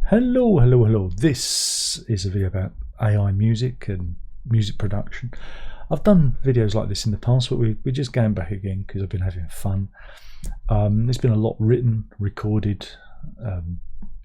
Hello, hello, hello. This is a video about AI music and music production. I've done videos like this in the past, but we're just going back again because I've been having fun. There's been a lot written, recorded,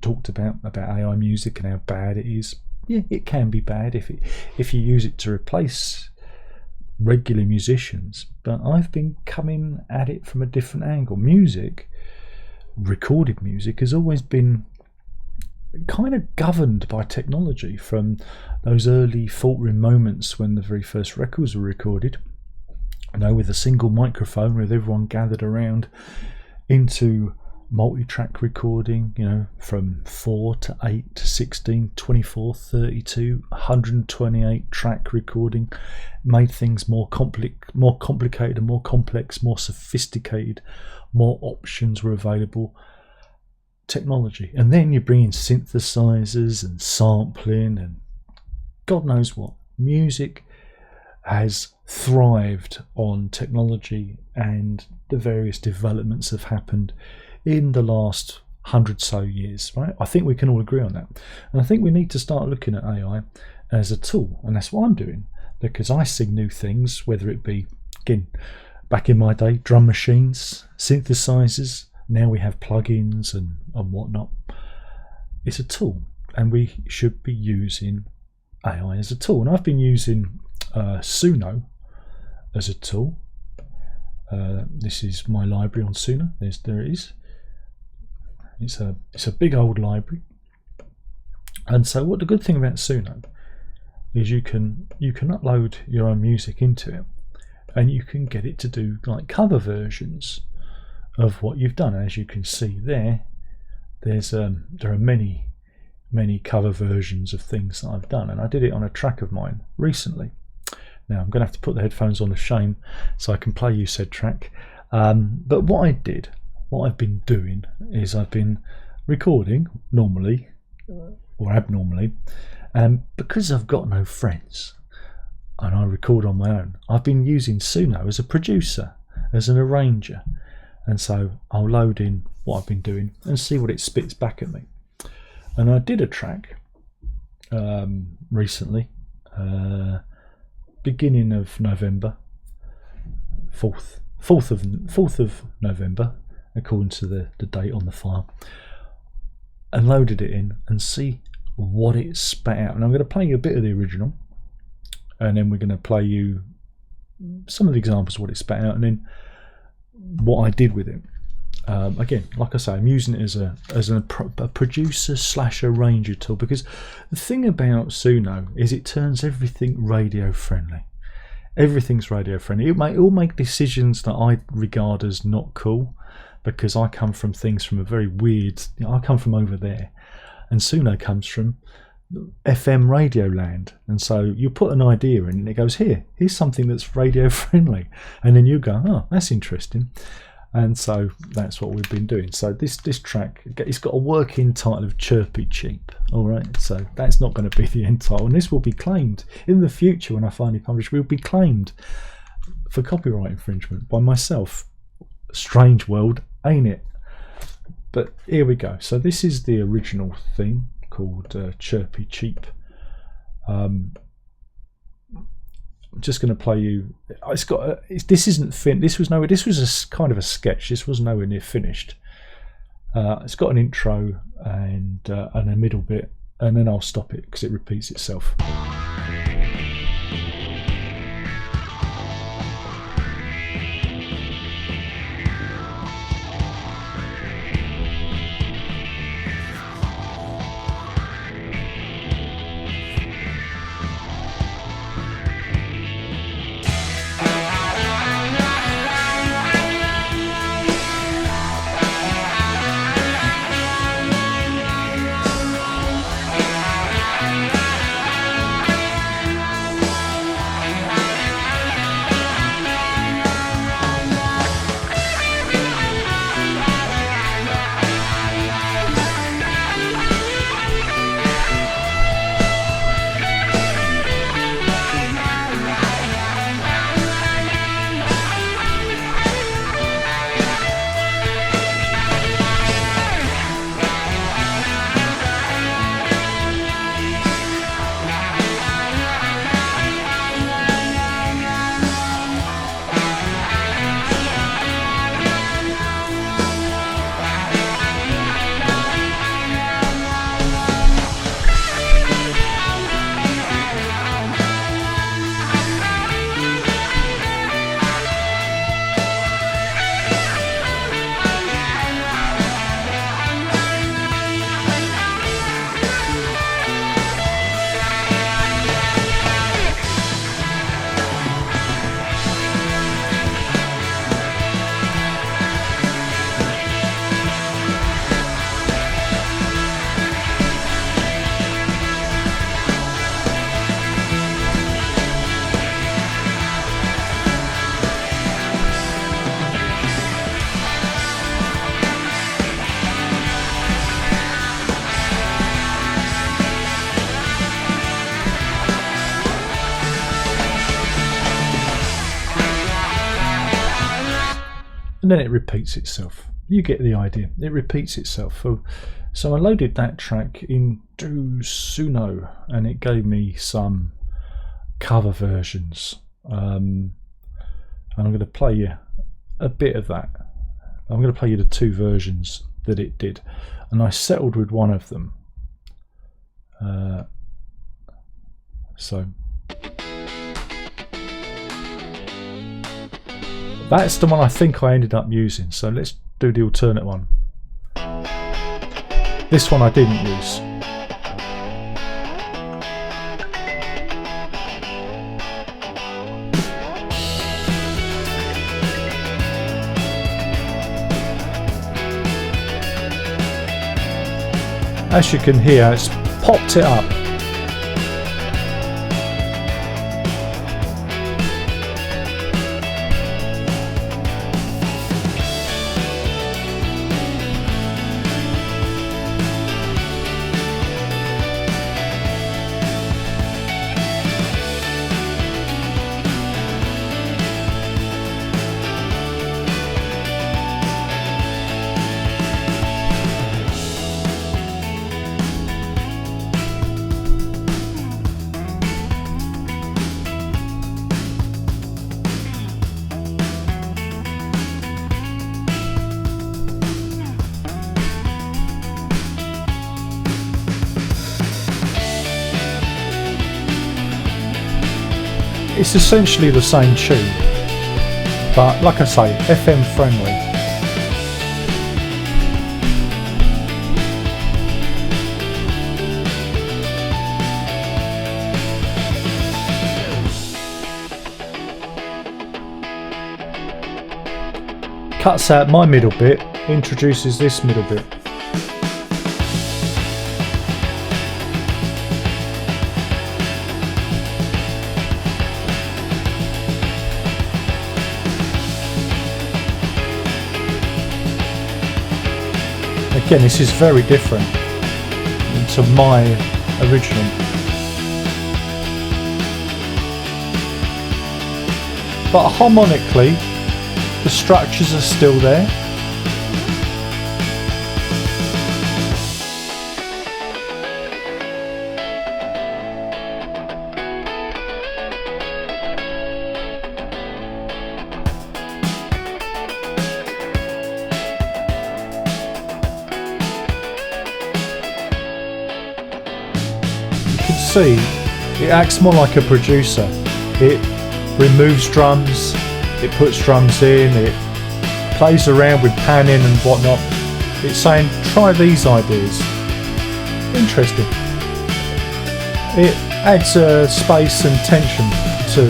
talked about AI music and how bad it is. Yeah, it can be bad if you use it to replace regular musicians, but I've been coming at it from a different angle. Music, recorded music, has always been kind of governed by technology from those early faltering moments when the very first records were recorded, with a single microphone with everyone gathered around, into multi-track recording, from 4 to 8 to 16, 24, 32, 128 track recording, made things more complicated and more complex, more sophisticated, more options were available. Technology, and then you bring in synthesizers and sampling and God knows what. Music has thrived on technology, and the various developments have happened in the last 100 so years, right? I think we can all agree on that, and I think we need to start looking at AI as a tool, and that's what I'm doing, because I see new things, whether it be, again, back in my day, drum machines, synthesizers. Now we have plugins and whatnot. It's a tool, and we should be using AI as a tool. And I've been using Suno as a tool. This is my library on Suno. There it is. It's a big old library. And so, what the good thing about Suno is you can upload your own music into it, and you can get it to do like cover versions of what you've done. As you can see there are many cover versions of things that I've done, and I did it on a track of mine recently. Now I'm going to have to put the headphones on, a shame, so I can play you said track. But what I've been doing is I've been recording normally or abnormally, and because I've got no friends and I record on my own, I've been using Suno as a producer, as an arranger. And so I'll load in what I've been doing and see what it spits back at me. And I did a track recently, beginning of November, 4th of November, according to the date on the file, and loaded it in and see what it spat out. And I'm going to play you a bit of the original, and then we're going to play you some of the examples of what it spat out, and then what I did with it. Again, like I say, I'm using it as a producer / arranger tool, because the thing about Suno is it turns everything radio friendly. Everything's radio friendly. It will make decisions that I regard as not cool, because I come from things from a very weird, I come from over there, and Suno comes from FM radio land, and so you put an idea in and it goes, here's something that's radio friendly, and then you go, oh, that's interesting. And so that's what we've been doing. So this track, it's got a working title of Chirpy Cheap. All right, so that's not going to be the end title, and this will be claimed in the future when I finally publish. Will be claimed for copyright infringement by myself. Strange world, ain't it? But here we go. So this is the original thing, called Chirpy Cheap. I'm just going to play you. This isn't fin. This was a kind of a sketch. This was nowhere near finished. It's got an intro and a middle bit, and then I'll stop it because it repeats itself. and then it repeats itself. You get the idea. It repeats itself. So I loaded that track into Suno, and it gave me some cover versions. And I'm going to play you a bit of that. I'm going to play you the 2 versions that it did, and I settled with one of them. So that's the one I think I ended up using. So let's do the alternate one. This one I didn't use. As you can hear, it's popped it up. It's essentially the same tune, but like I say, FM friendly. Cuts out my middle bit, introduces this middle bit. Again, this is very different to my original. But harmonically, the structures are still there. See, it acts more like a producer. It removes drums, it puts drums in, it plays around with panning and whatnot. It's saying, try these ideas. Interesting. It adds space and tension to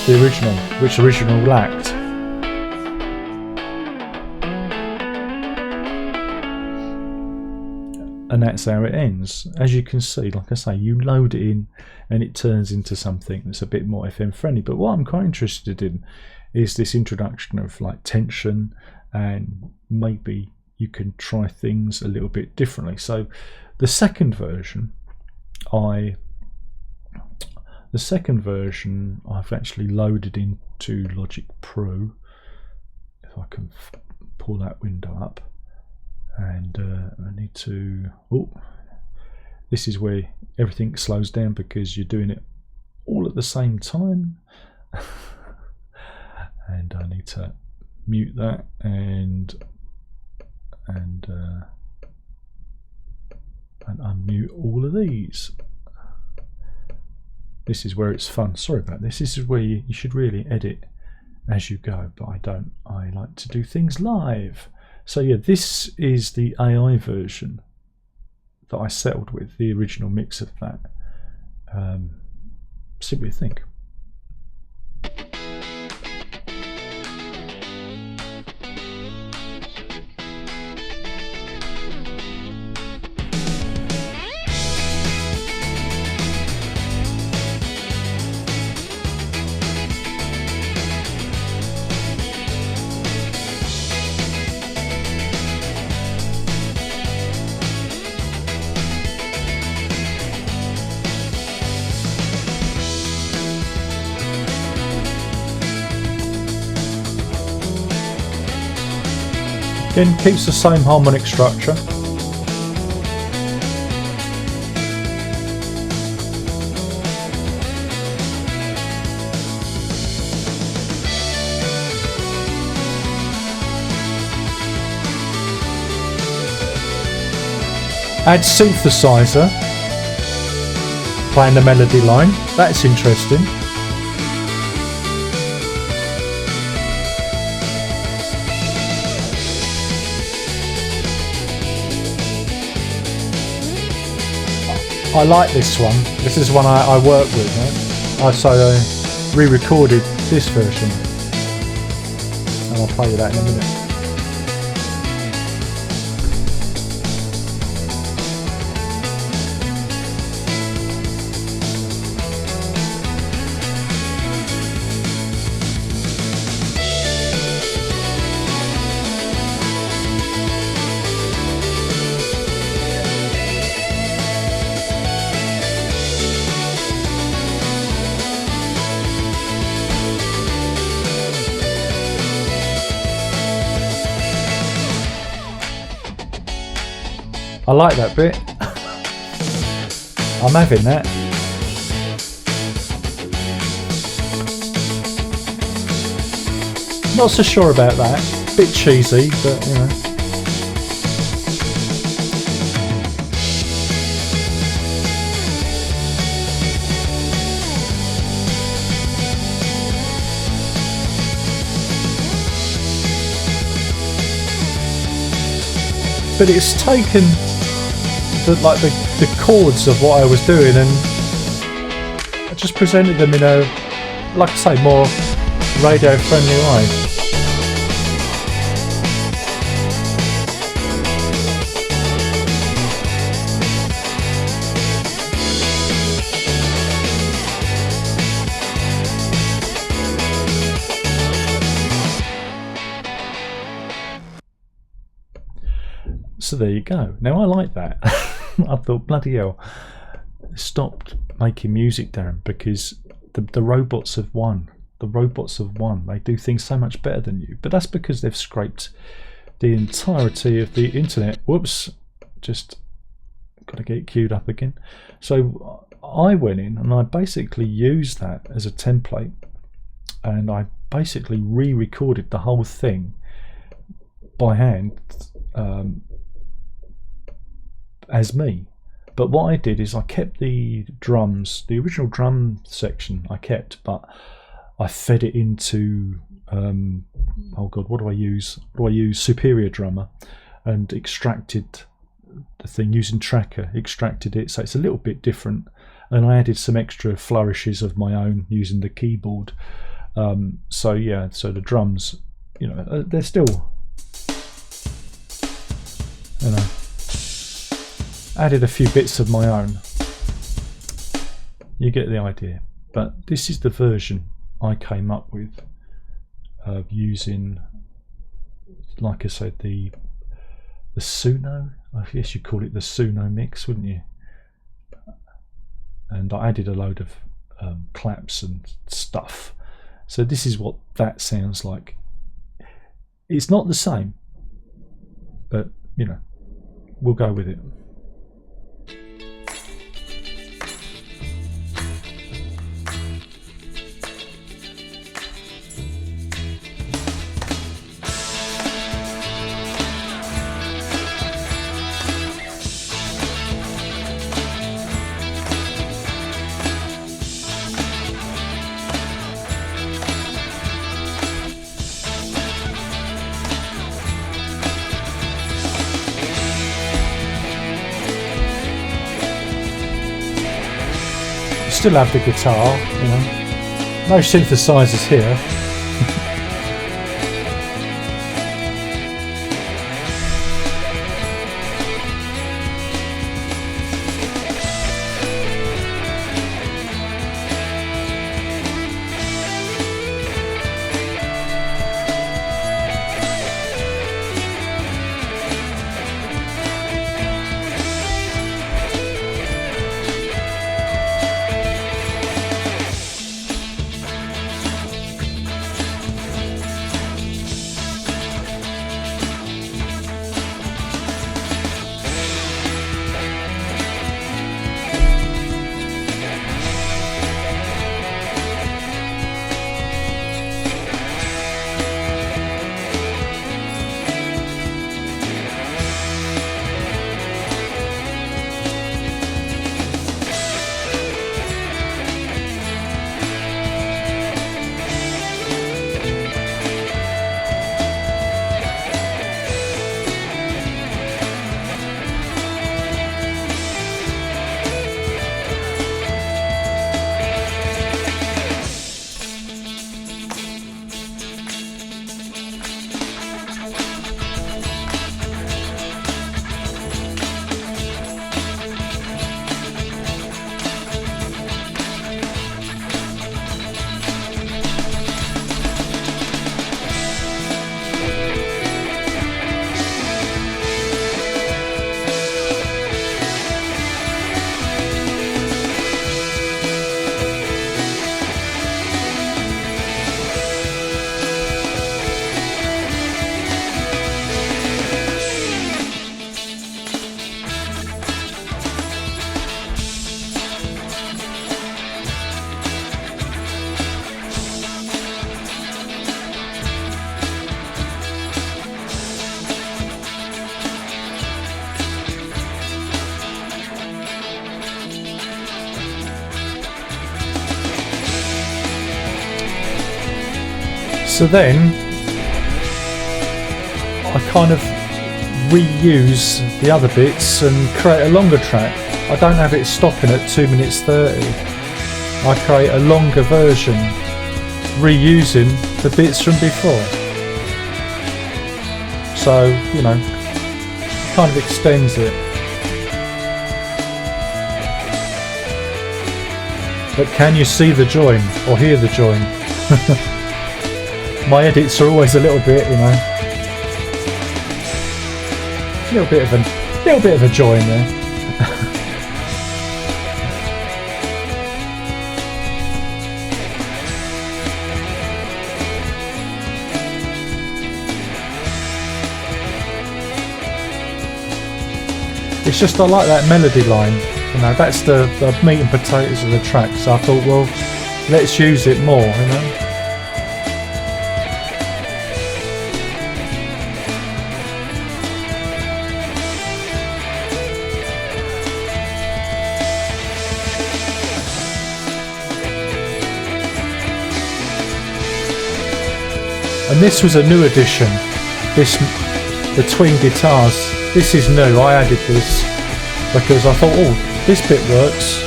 the original, which the original lacked. And that's how it ends. As you can see, like I say, you load it in and it turns into something that's a bit more FM friendly. But what I'm quite interested in is this introduction of like tension, and maybe you can try things a little bit differently. So the second version I've actually loaded into Logic Pro. If I can pull that window up. And I need to, this is where everything slows down because you're doing it all at the same time. And I need to mute that and unmute all of these. This is where it's fun. Sorry about this. This is where you should really edit as you go, but I don't. I like to do things live. So yeah, this is the AI version that I settled with, the original mix of that. See what you think. Again, keeps the same harmonic structure. Add synthesizer, playing the melody line. That's interesting. I like this one. This is one I work with. Right? I re-recorded this version, and I'll play you that in a minute. I like that bit. I'm having that. Not so sure about that. Bit cheesy, but you know. But it's taken the chords of what I was doing and I just presented them in a, like I say, more radio friendly way. So there you go. Now I like that. I thought, bloody hell, stopped making music, Darren, because the robots have won. The robots have won. They do things so much better than you. But that's because they've scraped the entirety of the internet. Whoops, just got to get it queued up again. So I went in and I basically used that as a template, and I basically re-recorded the whole thing by hand. As me, but what I did is I kept the drums, the original drum section I kept, but I fed it into oh god, what do I use? Superior Drummer, and extracted the thing using Tracker, extracted it so it's a little bit different, and I added some extra flourishes of my own using the keyboard. So yeah, so the drums, you know, they're still, you know, added a few bits of my own. You get the idea. But this is the version I came up with of using, like I said, the Suno. I guess you'd call it the Suno mix, wouldn't you? And I added a load of claps and stuff. So this is what that sounds like. It's not the same, but you know, we'll go with it. Still have the guitar, you know. No synthesizers here. So then I kind of reuse the other bits and create a longer track. I don't have it stopping at 2 minutes 30. I create a longer version reusing the bits from before. So, you know, kind of extends it. But can you see the join or hear the join? My edits are always a little bit, you know, a little bit of a join there. It's just I like that melody line, you know, that's the meat and potatoes of the track, so I thought, well, let's use it more, you know. And this was a new addition, the twin guitars. This is new, I added this because I thought, oh, this bit works.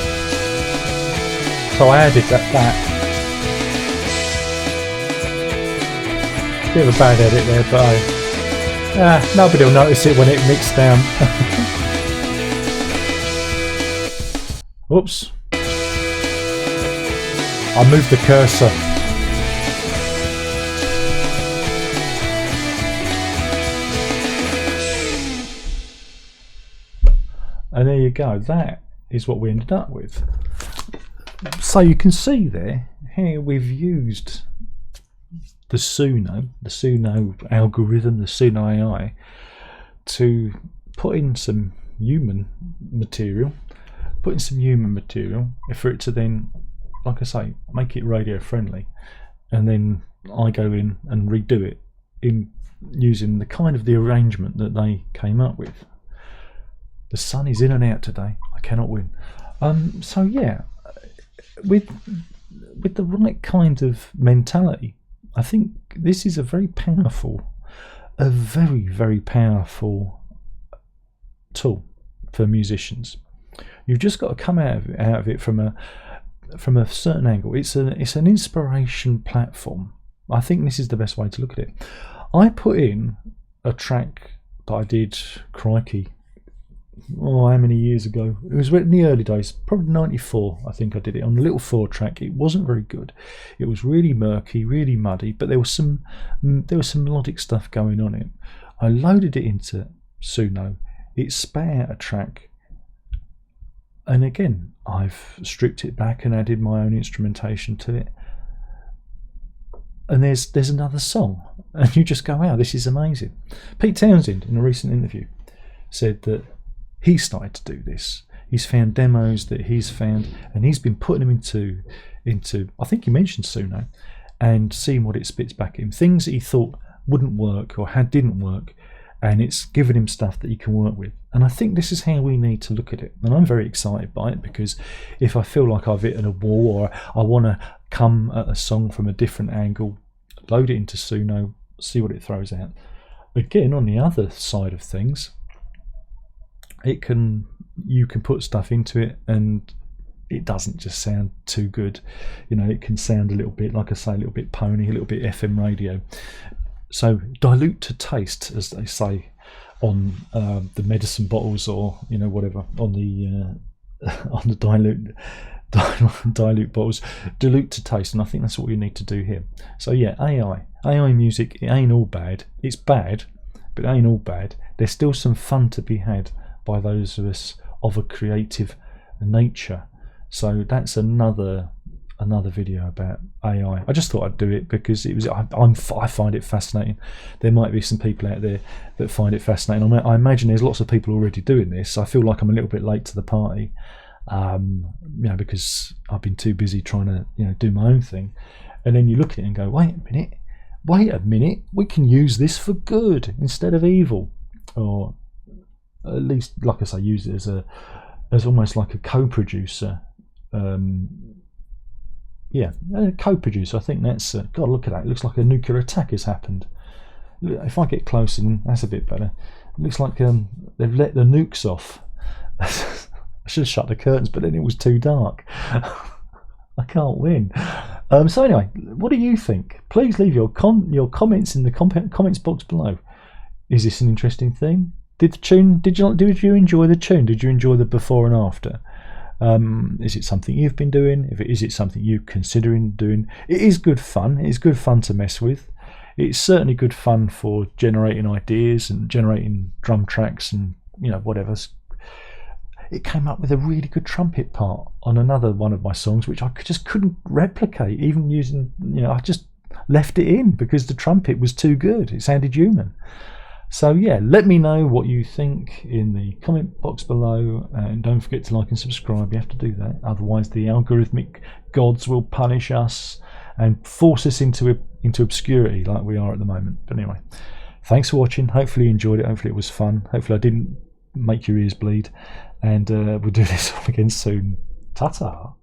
So I added that. Bit of a bad edit there, but nobody will notice it when it mixed down. Oops. I moved the cursor. And there you go, that is what we ended up with. So you can see there how we've used the Suno algorithm, the Suno AI, to put in some human material, for it to then, like I say, make it radio friendly. And then I go in and redo it in using the kind of the arrangement that they came up with. The sun is in and out today. I cannot win. So yeah, with the right kind of mentality, I think this is a very very powerful tool for musicians. You've just got to come out of it from a certain angle. It's an inspiration platform. I think this is the best way to look at it. I put in a track that I did, crikey, how many years ago? It was in the early days, probably 94. I think I did it on a little 4 track. It wasn't very good. It was really murky, really muddy, but there was some melodic stuff going on it. I loaded it into Suno. It spat out a track, and again I've stripped it back and added my own instrumentation to it. And there's another song, and you just go, wow, this is amazing. Pete Townsend, in a recent interview, said that he started to do this. He's found demos that he's found, and he's been putting them into I think he mentioned Suno, and seeing what it spits back at him. Things that he thought wouldn't work or didn't work, and it's given him stuff that he can work with. And I think this is how we need to look at it. And I'm very excited by it, because if I feel like I've hit a wall, or I want to come at a song from a different angle, load it into Suno, see what it throws out. Again, on the other side of things, you can put stuff into it and it doesn't just sound too good. You know, it can sound a little bit, like I say, a little bit pony, a little bit FM radio. So dilute to taste, as they say on the medicine bottles, or you know, whatever, on the dilute bottles, dilute to taste. And I think that's what we need to do here. So yeah, AI music, it ain't all bad. It's bad, but it ain't all bad. There's still some fun to be had by those of us of a creative nature. So that's another video about AI. I just thought I'd do it because I find it fascinating. There might be some people out there that find it fascinating. I imagine there's lots of people already doing this. I feel like I'm a little bit late to the party, you know, because I've been too busy trying to, you know, do my own thing. And then you look at it and go, wait a minute, we can use this for good instead of evil, or at least, like I say, use it as almost like a co-producer. You Yeah, co-produce. I think that's God. Look at that. It looks like a nuclear attack has happened. If I get closer, then that's a bit better. It looks like they've let the nukes off. I should have shut the curtains, but then it was too dark. I can't win. So anyway, what do you think? Please leave your comments in the comments box below. Is this an interesting thing? Did you enjoy the tune? Did you enjoy the before and after? Is it something you've been doing? Is it something you're considering doing? It is good fun. It is good fun to mess with. It's certainly good fun for generating ideas and generating drum tracks and whatever. It came up with a really good trumpet part on another one of my songs, which I just couldn't replicate, even using, I just left it in because the trumpet was too good. It sounded human. So yeah, let me know what you think in the comment box below, and don't forget to like and subscribe. You have to do that, otherwise the algorithmic gods will punish us and force us into obscurity like we are at the moment. But anyway, thanks for watching. Hopefully you enjoyed it. Hopefully it was fun. Hopefully I didn't make your ears bleed, and we'll do this all again soon. Ta-ta.